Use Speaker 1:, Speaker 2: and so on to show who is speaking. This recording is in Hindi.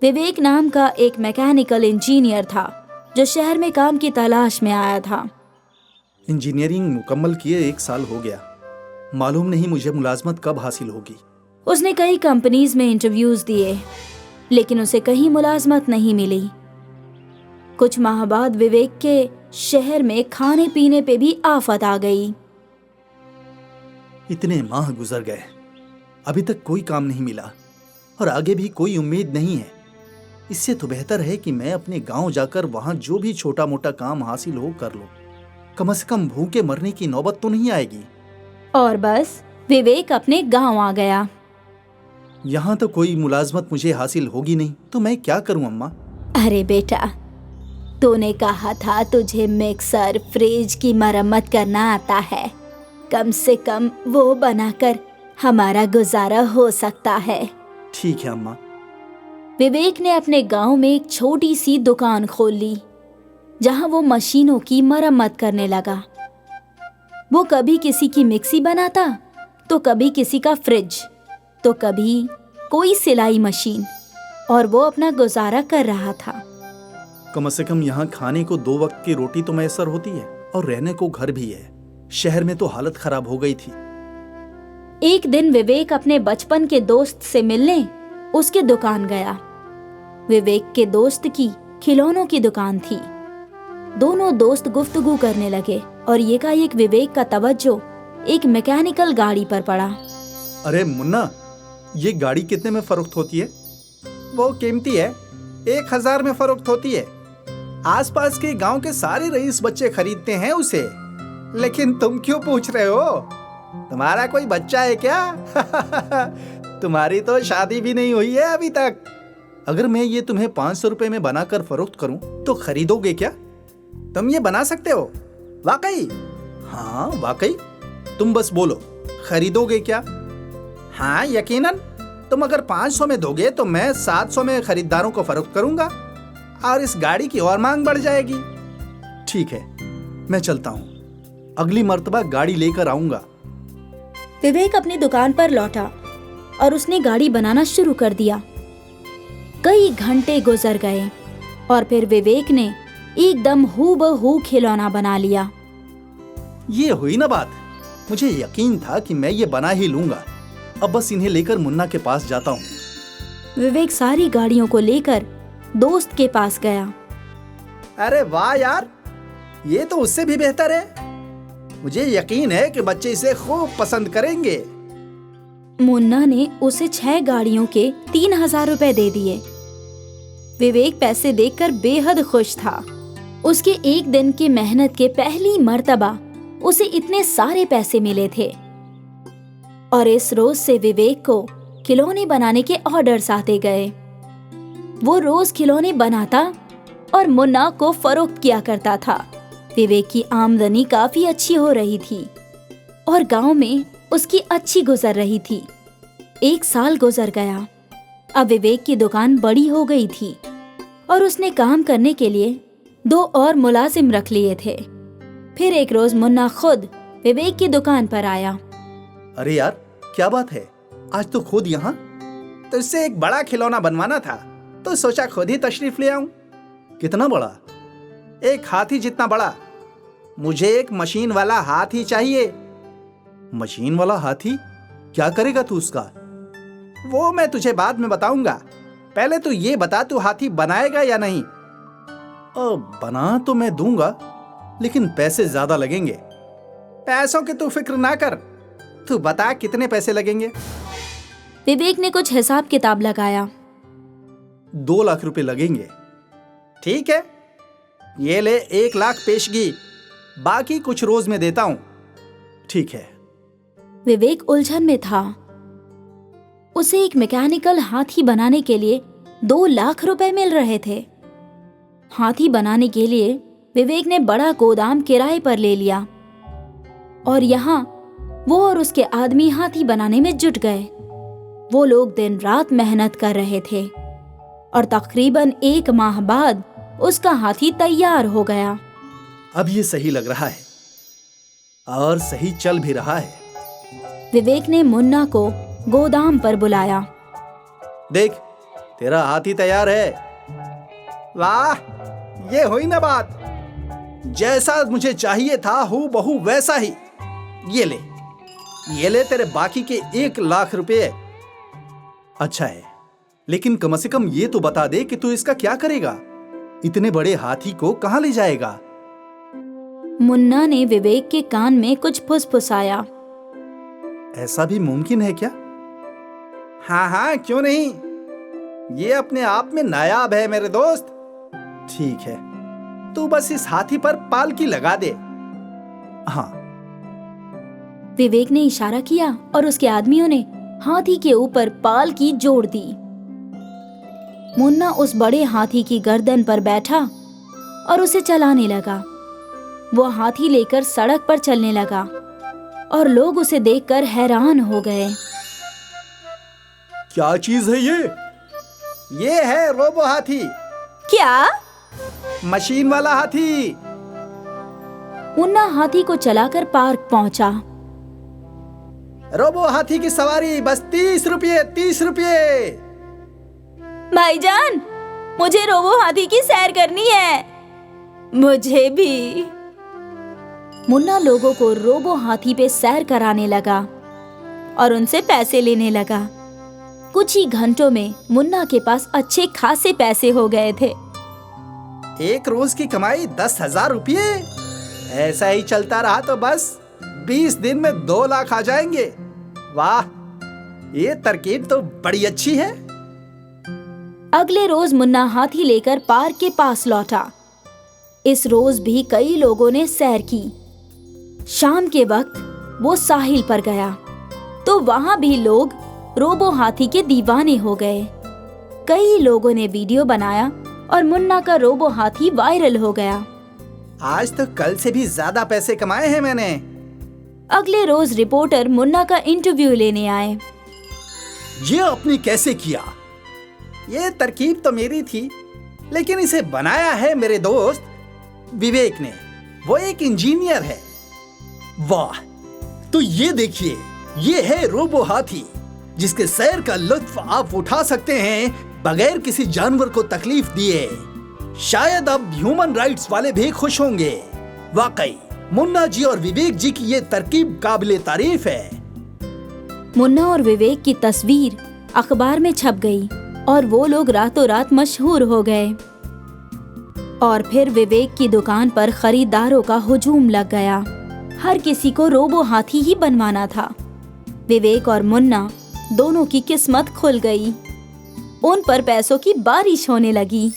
Speaker 1: विवेक नाम का एक मैकेनिकल इंजीनियर था जो शहर में काम की तलाश में आया था।
Speaker 2: इंजीनियरिंग मुकम्मल किए 1 साल हो गया। मालूम नहीं मुझे मुलाजमत कब हासिल होगी।
Speaker 1: उसने कई कंपनीज में इंटरव्यूज दिए, लेकिन उसे कहीं मुलाजमत नहीं मिली। कुछ माह बाद विवेक के शहर में खाने पीने पे भी आफत आ गई।
Speaker 2: इतने माह गुजर गए, अभी तक कोई काम नहीं मिला और आगे भी कोई उम्मीद नहीं है। इससे तो बेहतर है कि मैं अपने गांव जाकर वहां जो भी छोटा मोटा काम हासिल हो कर लूं। कम से कम भूखे मरने की नौबत तो नहीं आएगी।
Speaker 1: और बस विवेक अपने गांव आ गया।
Speaker 2: यहाँ तो कोई मुलाजमत मुझे हासिल होगी नहीं, तो मैं क्या करूं अम्मा?
Speaker 1: अरे बेटा, तूने कहा था तुझे मिक्सर फ्रिज की मरम्मत करना आता है। कम से कम वो बनाकर हमारा गुजारा हो सकता है।
Speaker 2: ठीक है अम्मा।
Speaker 1: विवेक ने अपने गांव में एक छोटी सी दुकान खोल ली, जहां वो मशीनों की मरम्मत करने लगा। वो कभी किसी की मिक्सी बनाता, तो कभी किसी का फ्रिज, तो कभी कोई सिलाई मशीन, और वो अपना गुजारा कर रहा था।
Speaker 2: कम से कम यहाँ खाने को 2 वक्त की रोटी तो मैसर होती है और रहने को घर भी है। शहर में तो हालत खराब हो गई थी।
Speaker 1: एक दिन विवेक अपने बचपन के दोस्त से मिलने उसके दुकान गया। विवेक के दोस्त की खिलौनों की दुकान थी। दोनों दोस्त गुफ्तगू करने लगे और एकाएक विवेक का तवज्जो एक मैकेनिकल गाड़ी पर पड़ा।
Speaker 2: अरे मुन्ना, ये गाड़ी कितने में फरोख्त होती है?
Speaker 3: वो कीमती है, 1000 में फरोख्त होती है। आसपास के गांव के सारे रईस बच्चे खरीदते हैं उसे। लेकिन तुम क्यों पूछ रहे हो? तुम्हारा कोई बच्चा है क्या? तुम्हारी तो शादी भी नहीं हुई है अभी तक।
Speaker 2: अगर मैं ये तुम्हें 500 रुपए में बनाकर फरोख्त करूं तो खरीदोगे क्या?
Speaker 3: तुम ये बना सकते हो? वाकई?
Speaker 2: हाँ वाकई। तुम बस बोलो, खरीदोगे क्या?
Speaker 3: हाँ यकीनन। तुम अगर 500 में दोगे तो मैं 700 में खरीदारों को फरोख्त करूंगा और इस गाड़ी की और मांग बढ़ जाएगी।
Speaker 2: ठीक है, मैं चलता हूँ। अगली मर्तबा गाड़ी लेकर आऊंगा।
Speaker 1: विवेक अपनी दुकान पर लौटा और उसने गाड़ी बनाना शुरू कर दिया। कई घंटे गुजर गए और फिर विवेक ने एकदम हूबहू खिलौना बना लिया।
Speaker 2: ये हुई ना बात। मुझे यकीन था कि मैं ये बना ही लूंगा। अब बस इन्हें लेकर मुन्ना के पास जाता हूँ।
Speaker 1: विवेक सारी गाड़ियों को लेकर दोस्त के पास गया।
Speaker 3: अरे वाह यार, ये तो उससे भी बेहतर है। मुझे यकीन है कि बच्चे इसे खूब पसंद करेंगे।
Speaker 1: मुन्ना ने उसे 6 गाड़ियों के 3000 रुपए दे दिए। विवेक पैसे देखकर बेहद खुश था। उसके एक दिन की मेहनत के पहली मर्तबा उसे इतने सारे पैसे मिले थे और इस रोज से विवेक को खिलौने बनाने के ऑर्डर्स आते गए। वो रोज खिलौने बनाता और मुन्ना को फरोख्त किया करता था। विवेक की आमदनी काफी अच्छी हो रही थी और गांव में उसकी अच्छी गुजर रही थी। 1 साल गुजर गया। अब विवेक की दुकान बड़ी हो गई थी और उसने काम करने के लिए 2 और मुलाजिम रख लिए थे। फिर एक रोज मुन्ना खुद विवेक की दुकान पर आया।
Speaker 2: अरे यार, क्या बात है? आज तो खुद यहाँ?
Speaker 3: तो इससे एक बड़ा खिलौना बनवाना था, तो सोचा खुद ही तशरीफ ले आऊं।
Speaker 2: कितना बड़ा?
Speaker 3: एक हाथी जितना बड़ा। मुझे एक मशीन वाला हाथी चाहिए।
Speaker 2: मशीन वाला हाथी? क्या करेगा तू उसका?
Speaker 3: वो मैं तुझे बाद में बताऊंगा। पहले तू ये बता, तू हाथी बनाएगा या नहीं?
Speaker 2: बना तो मैं दूंगा, लेकिन पैसे ज्यादा लगेंगे।
Speaker 3: पैसों की तू फिक्र ना कर। तू बता कितने पैसे लगेंगे?
Speaker 1: विवेक ने कुछ हिसाब किताब लगाया।
Speaker 2: 2 लाख रुपए लगेंगे।
Speaker 3: ठीक है, ये ले 1 लाख पेशगी, बाकी कुछ रोज में देता हूं।
Speaker 2: ठीक है।
Speaker 1: विवेक उलझन में था। उसे एक मैकेनिकल हाथी बनाने के लिए 2 लाख रुपए मिल रहे थे। हाथी बनाने के लिए विवेक ने बड़ा गोदाम किराए पर ले लिया और यहाँ वो और उसके आदमी हाथी बनाने में जुट गए। वो लोग दिन रात मेहनत कर रहे थे और तकरीबन 1 माह बाद उसका हाथी तैयार हो गया।
Speaker 2: अब ये सही लग रहा है और सही चल भी रहा है।
Speaker 1: विवेक ने मुन्ना को गोदाम पर बुलाया।
Speaker 2: देख, तेरा हाथी तैयार है।
Speaker 3: वाह, ये हुई ना बात। जैसा मुझे चाहिए था हूबहू वैसा ही। ये ले तेरे बाकी के 1 लाख रुपए।
Speaker 2: अच्छा है, लेकिन कम से कम ये तो बता दे कि तू इसका क्या करेगा। इतने बड़े हाथी को कहाँ ले जाएगा?
Speaker 1: मुन्ना ने विवेक के कान में कुछ फुसफुसाया।
Speaker 2: ऐसा भी मुमकिन है क्या?
Speaker 3: हाँ हाँ, क्यों नहीं। ये अपने आप में नायाब है मेरे दोस्त।
Speaker 2: ठीक है।
Speaker 3: तू बस इस हाथी पर पालकी लगा दे।
Speaker 2: हाँ।
Speaker 1: विवेक ने इशारा किया और उसके आदमियों ने हाथी के ऊपर पालकी जोड़ दी। मुन्ना उस बड़े हाथी की गर्दन पर बैठा और उसे चलाने लगा। वो हाथी लेकर सड़क पर चलने लगा और लोग उसे देखकर हैरान हो गए।
Speaker 2: क्या चीज है ये?
Speaker 3: ये है रोबो हाथी।
Speaker 1: क्या?
Speaker 3: मशीन वाला हाथी।
Speaker 1: मुन्ना हाथी को चलाकर पार्क पहुंचा।
Speaker 3: रोबो हाथी की सवारी बस 30 रुपये, 30 रुपये।
Speaker 1: भाईजान, मुझे रोबो हाथी की सैर करनी है। मुझे भी। मुन्ना लोगों को रोबो हाथी पे सैर कराने लगा और उनसे पैसे लेने लगा। कुछ ही घंटों में मुन्ना के पास अच्छे खासे पैसे हो गए थे।
Speaker 3: एक रोज की कमाई 10,000 रुपये। ऐसा ही चलता रहा तो बस 20 दिन में 2 लाख आ जाएंगे। वाह, ये तरकीब तो बड़ी अच्छी है।
Speaker 1: अगले रोज मुन्ना हाथी लेकर पार्क के पास लौटा। इस रोज भी कई लोगों ने सैर की। शाम के वक्त वो साहिल पर गया तो वहां भी लोग रोबो हाथी के दीवाने हो गए। कई लोगों ने वीडियो बनाया और मुन्ना का रोबो हाथी वायरल हो गया।
Speaker 3: आज तो कल से भी ज्यादा पैसे कमाए हैं मैंने।
Speaker 1: अगले रोज रिपोर्टर मुन्ना का इंटरव्यू लेने आए।
Speaker 2: ये आपने कैसे किया?
Speaker 3: ये तरकीब तो मेरी थी, लेकिन इसे बनाया है मेरे दोस्त विवेक ने। वो एक इंजीनियर है।
Speaker 2: वाह, तो ये देखिए, ये है रोबो हाथी जिसके सैर का लुत्फ आप उठा सकते हैं बगैर किसी जानवर को तकलीफ दिए। शायद अब ह्यूमन राइट्स वाले भी खुश होंगे। वाकई मुन्ना जी और विवेक जी की ये तरकीब काबिले तारीफ है।
Speaker 1: मुन्ना और विवेक की तस्वीर अखबार में छप गई और वो लोग रातों रात मशहूर हो गए। और फिर विवेक की दुकान पर खरीदारों का हुजूम लग गया। हर किसी को रोबो हाथी ही बनवाना था। विवेक और मुन्ना दोनों की किस्मत खुल गई। उन पर पैसों की बारिश होने लगी।